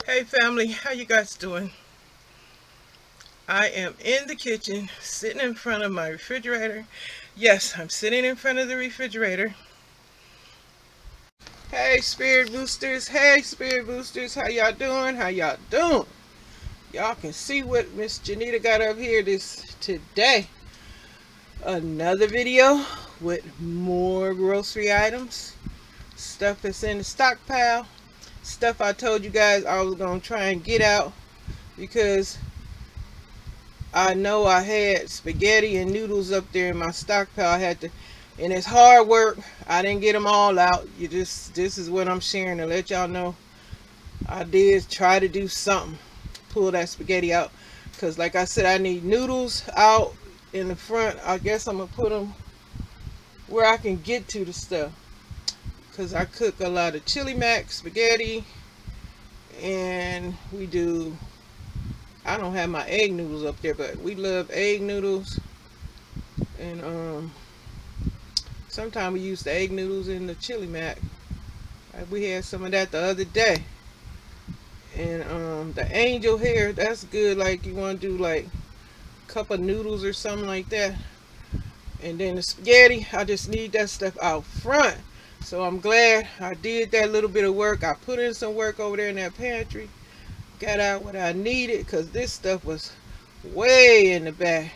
Hey family, how you guys doing? I am in the kitchen, sitting in front of my refrigerator. Yes, I'm sitting in front of the refrigerator. Hey Spirit Boosters, how y'all doing? How y'all doing? Y'all can see what Miss Janita got up here this today. Another video with more grocery items. Stuff that's in the stockpile. Stuff I told you guys I was gonna try and get out because I know I had spaghetti and noodles up there in my stockpile. I had to, and it's hard work. I didn't get them all out. This is what I'm sharing to let y'all know. I did try to do something, pull that spaghetti out, cause like I said, I need noodles out in the front. I guess I'm gonna put them where I can get to the stuff, cause I cook a lot of chili mac spaghetti, and we do. I don't have my egg noodles up there, but we love egg noodles. And sometimes we use the egg noodles in the chili mac. We had some of that the other day. And the angel hair, that's good. Like you want to do like a cup of noodles or something like that. And then the spaghetti, I just need that stuff out front. So I'm glad I did that little bit of work. I put in some work over there in that pantry. Got out what I needed because this stuff was way in the back.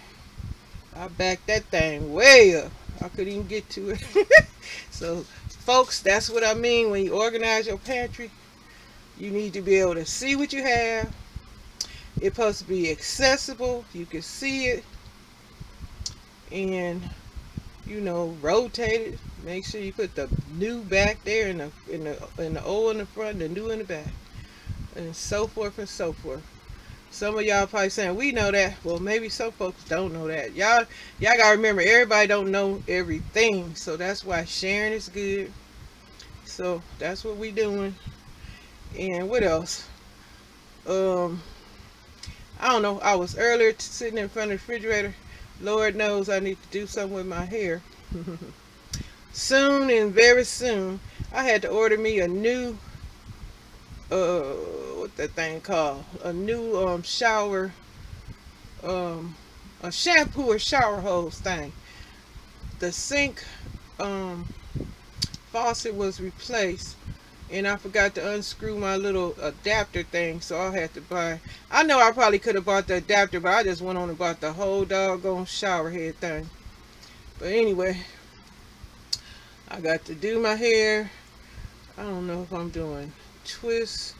I backed that thing way up. I couldn't even get to it. So, folks, that's what I mean when you organize your pantry. You need to be able to see what you have. It's supposed to be accessible. You can see it. And, rotate it. Make sure you put the new back there and the old in the front, the new in the back. And so forth and so forth. Some of y'all probably saying, we know that. Well, maybe some folks don't know that. Y'all gotta remember, everybody don't know everything. So that's why sharing is good. So that's what we doing. And what else? I don't know. I was earlier sitting in front of the refrigerator. Lord knows I need to do something with my hair. Soon and very soon, I had to order me a new what that thing called, a new shower, a shampoo or shower hose thing. The sink faucet was replaced, and I forgot to unscrew my little adapter thing, so I had to buy. I know I probably could have bought the adapter, but I just went on and bought the whole doggone shower head thing. But anyway, I got to do my hair. I don't know if I'm doing twists,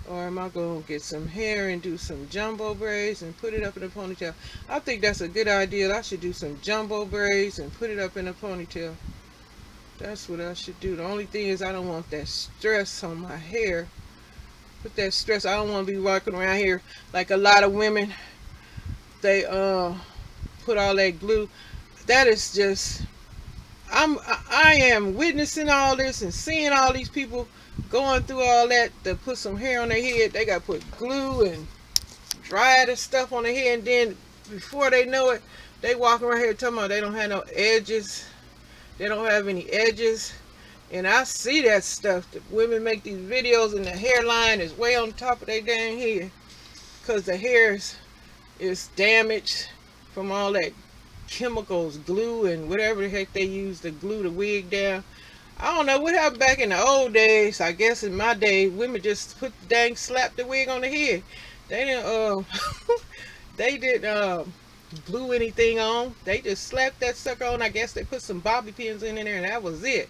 or am I going to get some hair and do some jumbo braids and put it up in a ponytail? I think that's a good idea. I should do some jumbo braids and put it up in a ponytail. That's what I should do. The only thing is I don't want that stress on my hair. Put that stress. I don't want to be walking around here like a lot of women. They put all that glue. That is just, I am witnessing all this and seeing all these people going through all that to put some hair on their head. They got to put glue and dry the stuff on their head, and then before they know it, they walk around here talking about they don't have no edges. They don't have any edges. And I see that stuff. The women make these videos and the hairline is way on top of their dang head because the hair is damaged from all that chemicals, glue, and whatever the heck they use to glue the wig down. I don't know what happened back in the old days. I guess in my day, women just put the dang slap the wig on the head. They didn't they didn't glue anything on. They just slapped that sucker on. I guess they put some bobby pins in there and that was it.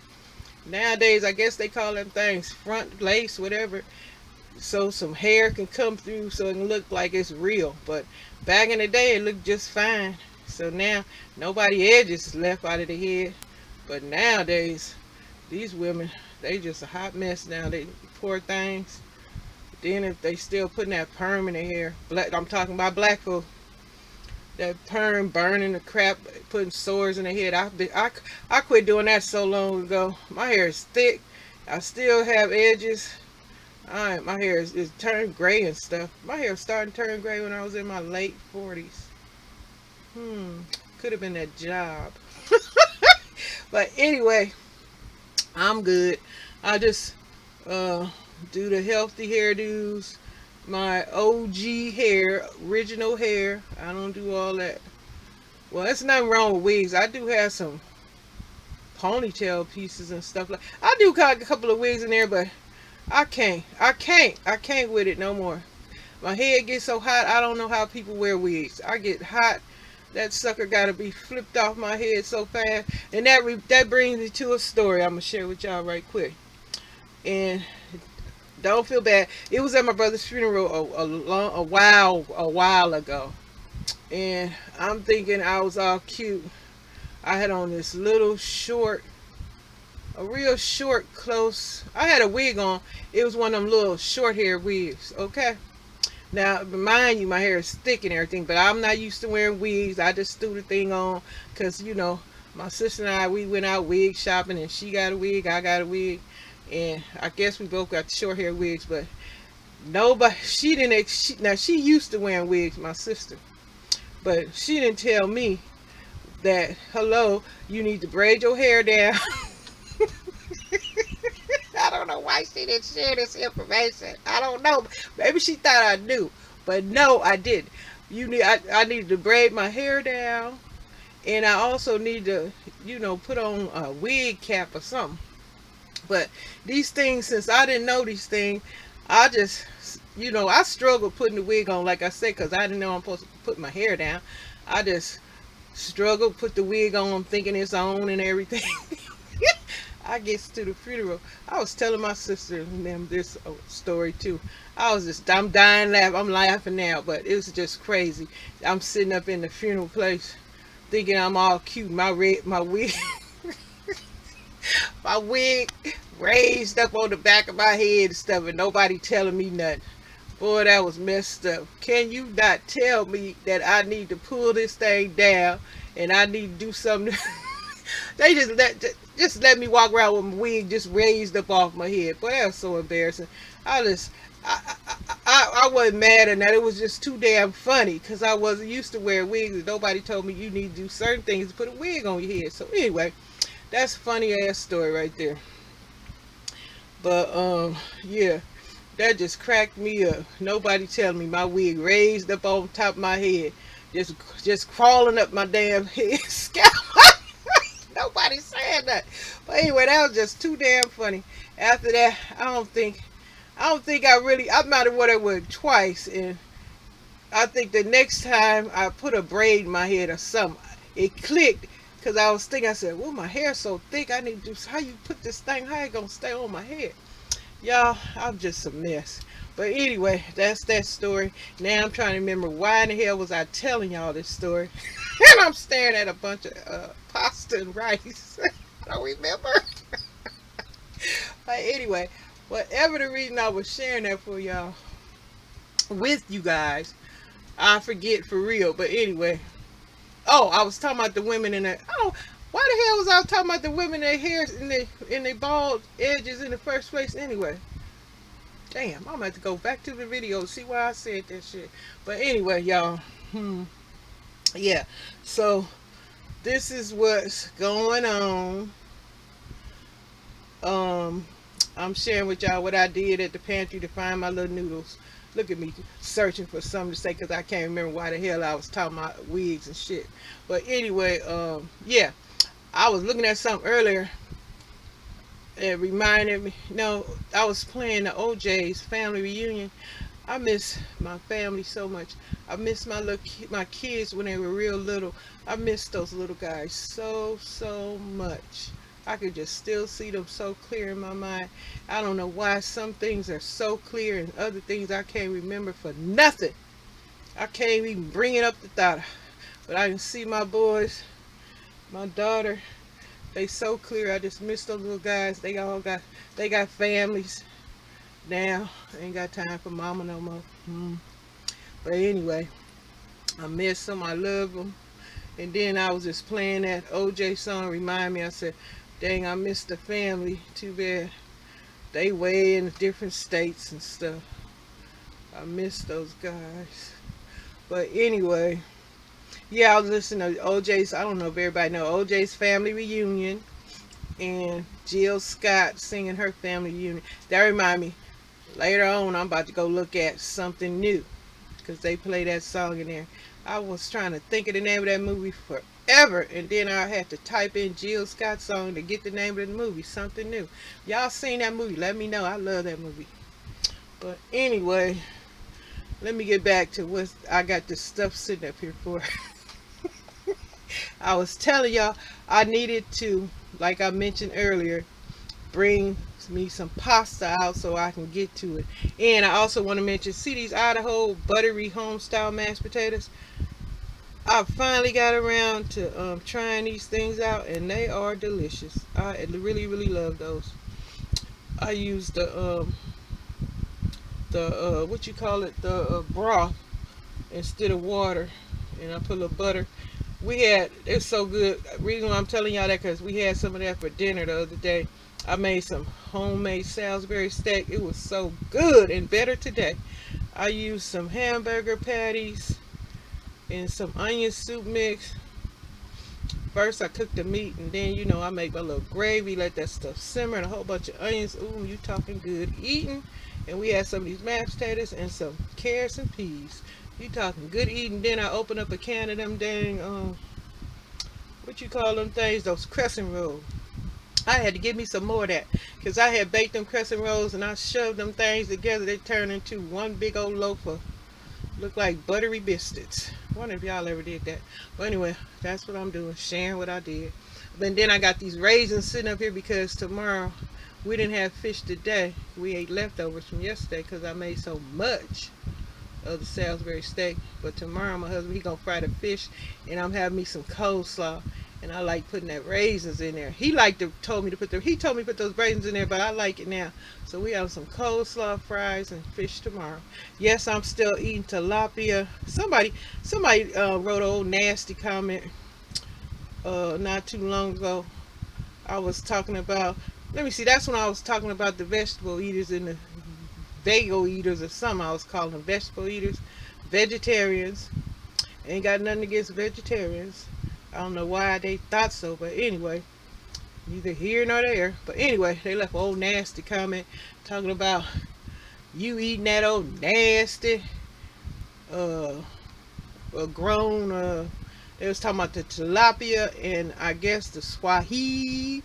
Nowadays, I guess they call them things front lace, whatever, so some hair can come through so it can look like it's real. But back in the day, it looked just fine. So now, nobody edges left out of the head. But nowadays, these women, they just a hot mess now. They poor things. Then if they still putting that perm in their hair, I'm talking about black folk, that perm burning the crap, putting sores in their head. I quit doing that so long ago. My hair is thick. I still have edges. My hair is turned gray and stuff. My hair started to turn gray when I was in my late 40s. Could have been that job. But anyway, I'm good. I just do the healthy hairdos, my OG hair, original hair. I don't do all that. Well, there's nothing wrong with wigs. I do have some ponytail pieces and stuff like. I do got a couple of wigs in there, but I can't with it no more. My head gets so hot. I don't know how people wear wigs. I get hot. That sucker got to be flipped off my head so fast. And that brings me to a story I'm gonna share with y'all right quick. And don't feel bad. It was at my brother's funeral a while ago. And I'm thinking I was all cute. I had on this little short, a real short, close. I had a wig on. It was one of them little short hair wigs. Okay. Now, mind you, my hair is thick and everything, but I'm not used to wearing wigs. I just threw the thing on because, my sister and I, we went out wig shopping, and she got a wig, I got a wig, and I guess we both got short hair wigs, but nobody, now she used to wearing wigs, my sister, but she didn't tell me that, hello, you need to braid your hair down. I don't know why she didn't share this information. I don't know. Maybe she thought I knew. But no, I didn't. I needed to braid my hair down. And I also need to, put on a wig cap or something. But these things, since I didn't know these things, I just, I struggled putting the wig on, like I said, because I didn't know I'm supposed to put my hair down. I just struggled, put the wig on, thinking it's on and everything. I gets to the funeral. I was telling my sister and them this story too. I'm dying laughing. I'm laughing now, but it was just crazy. I'm sitting up in the funeral place, thinking I'm all cute. My wig, my wig raised up on the back of my head and stuff, and nobody telling me nothing. Boy, that was messed up. Can you not tell me that I need to pull this thing down and I need to do something? They just let me walk around with my wig just raised up off my head. Boy, that was so embarrassing. I wasn't mad at that. It was just too damn funny because I wasn't used to wearing wigs, and nobody told me you need to do certain things to put a wig on your head. So anyway, that's a funny ass story right there. But yeah, that just cracked me up. Nobody telling me my wig raised up on top of my head, just crawling up my damn head scalp. Nobody saying that. But anyway, that was just too damn funny. After that, I don't think I might have worn that wig twice, and I think the next time I put a braid in my head or something, it clicked, because I was thinking, I said, well, my hair's so thick, I need to do, how you put this thing, how it gonna stay on my head? Y'all, I'm just a mess. But anyway, that's that story. Now I'm trying to remember why in the hell was I telling y'all this story. And I'm staring at a bunch of pasta and rice. I don't remember. But anyway, whatever the reason I was sharing that for y'all, with you guys, I forget for real. But anyway, I was talking about the women in the, why the hell was I talking about the women in their hair in their bald edges in the first place anyway? Damn, I'm gonna have to go back to the video to see why I said that shit. But anyway, y'all, yeah, so this is what's going on. I'm sharing with y'all what I did at the pantry to find my little noodles. Look at me searching for something to say, because I can't remember why the hell I was talking about wigs and shit. But anyway, yeah, I was looking at something earlier. It reminded me, I was playing the OJ's family reunion. I miss my family so much. I miss my kids when they were real little. I miss those little guys so much. I could just still see them so clear in my mind. I don't know why some things are so clear and other things I can't remember for nothing. I can't even bring it up to thought. But I can see my boys, my daughter, they so clear. I just miss those little guys. They got families now. I ain't got time for mama no more. But anyway, I miss them. I love them. And then I was just playing that OJ song. Remind me. I said, dang, I miss the family. Too bad they way in different states and stuff. I miss those guys. But anyway, yeah, I was listening to OJ's, I don't know if everybody know, OJ's family reunion, and Jill Scott singing her family reunion. That remind me, Later on, I'm about to go look at Something New because they play that song in there. I was trying to think of the name of that movie forever, and then I had to type in Jill Scott's song to get the name of the movie, Something New. Y'all seen that movie? Let me know. I love that movie. But anyway, let me get back to what I got this stuff sitting up here for. I was telling y'all I needed to, like I mentioned earlier, bring me some pasta out so I can get to it. And I also want to mention, see these Idaho buttery home style mashed potatoes? I finally got around to trying these things out, and they are delicious. I really, really love those. I use the what you call it, the broth instead of water, and I put a little butter. It's so good. Reason why I'm telling y'all that, because we had some of that for dinner the other day. I made some homemade Salisbury steak. It was so good, and better today. I used some hamburger patties and some onion soup mix. First I cook the meat, and then I make my little gravy, let that stuff simmer, and a whole bunch of onions. Ooh, you talking good eating. And we had some of these mashed potatoes and some carrots and peas. You talking good eating. Then I open up a can of them dang what you call them things, those crescent rolls. I had to give me some more of that, because I had baked them crescent rolls and I shoved them things together. They turned into one big old loaf of, look like buttery biscuits. I wonder if y'all ever did that. But anyway, that's what I'm doing, sharing what I did. But then I got these raisins sitting up here because tomorrow we didn't have fish today. We ate leftovers from yesterday because I made so much of the Salisbury steak. But tomorrow my husband, he gonna fry the fish, and I'm having me some coleslaw. And I like putting that raisins in there. He told me to put those raisins in there, but I like it now. So we have some coleslaw, fries, and fish tomorrow. Yes, I'm still eating tilapia. Somebody wrote an old nasty comment not too long ago. I was talking about, let me see, that's when I was talking about the vegetable eaters and the bagel eaters, or something. I was calling them vegetable eaters, vegetarians. Ain't got nothing against vegetarians. I don't know why they thought so, but anyway, neither here nor there. But anyway, they left an old nasty comment talking about you eating that old nasty grown they was talking about the tilapia and I guess the swahi,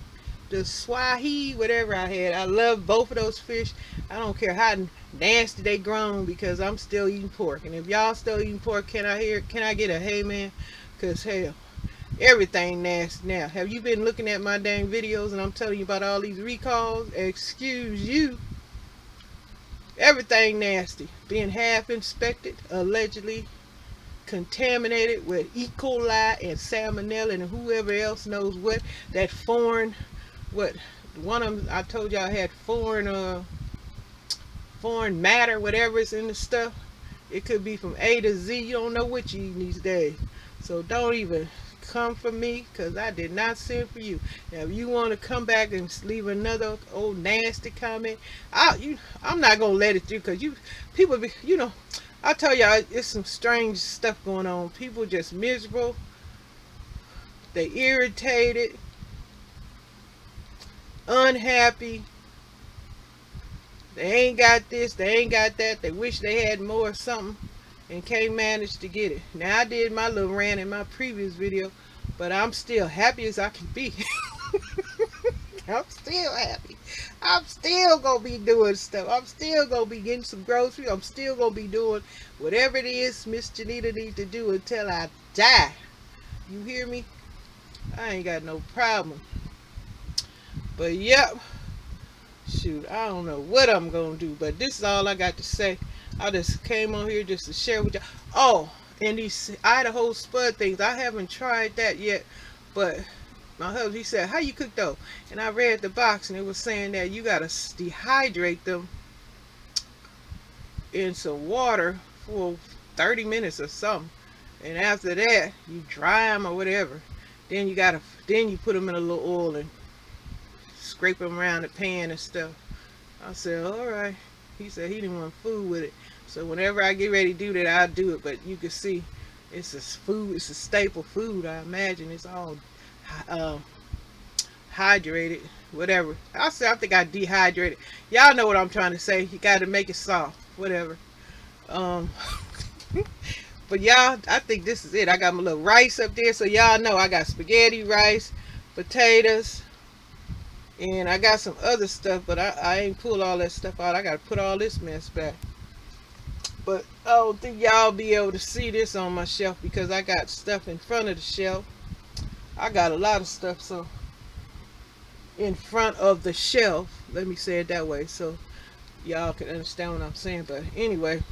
whatever I had. I love both of those fish. I don't care how nasty they grown, because I'm still eating pork. And if y'all still eating pork, can I get a hey man? Because hell, everything nasty now. Have you been looking at my dang videos and I'm telling you about all these recalls? Excuse you. Everything nasty. Being half inspected, allegedly contaminated with E. coli and salmonella and whoever else knows what. That foreign, what, one of them I told y'all had foreign matter, whatever is in the stuff. It could be from A to Z. You don't know what you eating these days. So don't even come for me, because I did not send for you. Now if you want to come back and leave another old nasty comment, I'm not gonna let it through, because people be, I tell y'all, it's some strange stuff going on. People just miserable, they irritated, unhappy, they ain't got this, they ain't got that, they wish they had more of something and can't manage to get it. Now I did my little rant in my previous video, but I'm still happy as I can be. I'm still happy. I'm still gonna be doing stuff. I'm still gonna be getting some groceries. I'm still gonna be doing whatever it is Miss Janita needs to do until I die. You hear me? I ain't got no problem. But yep, shoot, I don't know what I'm gonna do, but this is all I got to say. I just came on here just to share with y'all. Oh, and these Idaho spud things, I haven't tried that yet, but my husband, he said, how you cook those? And I read the box, and it was saying that you gotta dehydrate them in some water for 30 minutes or something, and after that you dry them or whatever. Then you put them in a little oil and scrape them around the pan and stuff. I said, all right. He said he didn't want food with it, so whenever I get ready to do that, I'll do it. But you can see it's a staple food. I imagine it's all hydrated, whatever. I think I dehydrated. Y'all know what I'm trying to say. You got to make it soft, whatever. Um, but y'all, I think this is it. I got my little rice up there, so y'all know I got spaghetti, rice, potatoes, and I got some other stuff, but I ain't pulled all that stuff out. I got to put all this mess back. But I don't think y'all be able to see this on my shelf because I got stuff in front of the shelf. I got a lot of stuff, so in front of the shelf. Let me say it that way so y'all can understand what I'm saying. But anyway,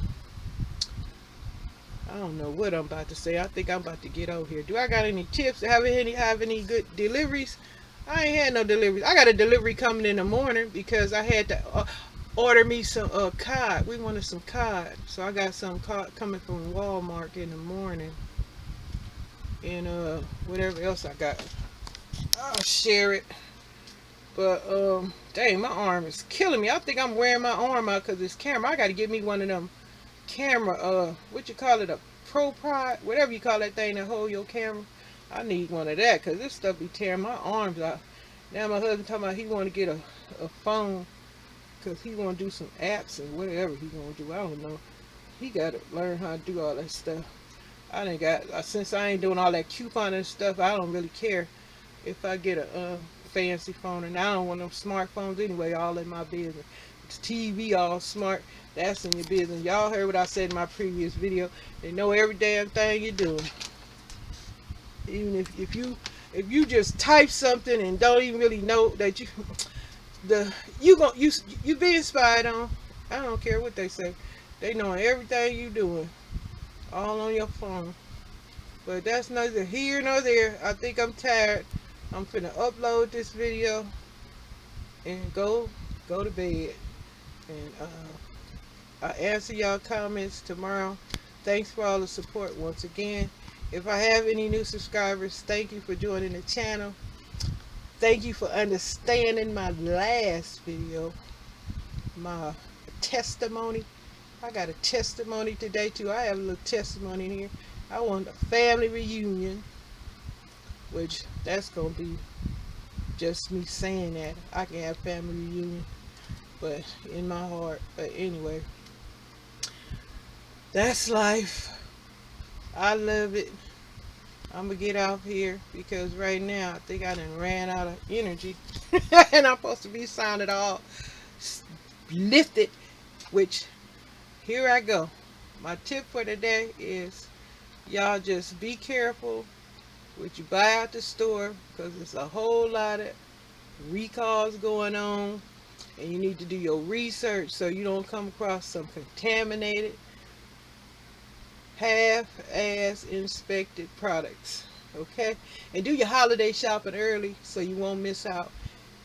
I don't know what I'm about to say. I think I'm about to get over here. Do I got any tips? Have any good deliveries? I ain't had no deliveries. I got a delivery coming in the morning because I had to order me some cod. We wanted some cod, so I got some cod coming from Walmart in the morning. And whatever else I got, I'll share it. But dang, my arm is killing me. I think I'm wearing my arm out because this camera. I got to get me one of them camera, what you call it, a ProPod, whatever you call that thing that hold your camera. I need one of that because this stuff be tearing my arms out. Now my husband talking about he want to get a phone because he want to do some apps and whatever he want to do. I don't know. He got to learn how to do all that stuff. I done got, since I ain't doing all that couponing and stuff, I don't really care if I get a fancy phone. And I don't want them smartphones anyway, all in my business. It's TV all smart, that's in your business. Y'all heard what I said in my previous video. They know every damn thing you're doing. Even if you just type something and don't even really know that you being spied on. I don't care what they say. They know everything you doing. All on your phone. But that's neither here nor there. I think I'm tired. I'm finna upload this video and go to bed. And I'll answer y'all comments tomorrow. Thanks for all the support once again. If I have any new subscribers, thank you for joining the channel. Thank you for understanding my last video, my testimony. I got a testimony today too. I have a little testimony in here. I want a family reunion, which that's gonna be just me saying that. I can have family reunion, but in my heart. But anyway, that's life. I love it. I'm gonna get out here because right now I think I done ran out of energy and I'm supposed to be sounded all lifted, which here I go. My tip for today is y'all just be careful what you buy at the store because there's a whole lot of recalls going on and you need to do your research so you don't come across some contaminated, half-ass inspected products. Okay, and do your holiday shopping early so you won't miss out.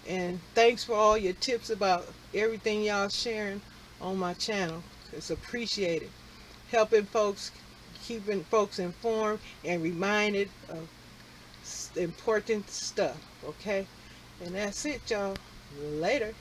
And thanks for all your tips about everything y'all sharing on my channel. It's appreciated. Helping folks, keeping folks informed and reminded of important stuff. Okay, and that's it, y'all. Later.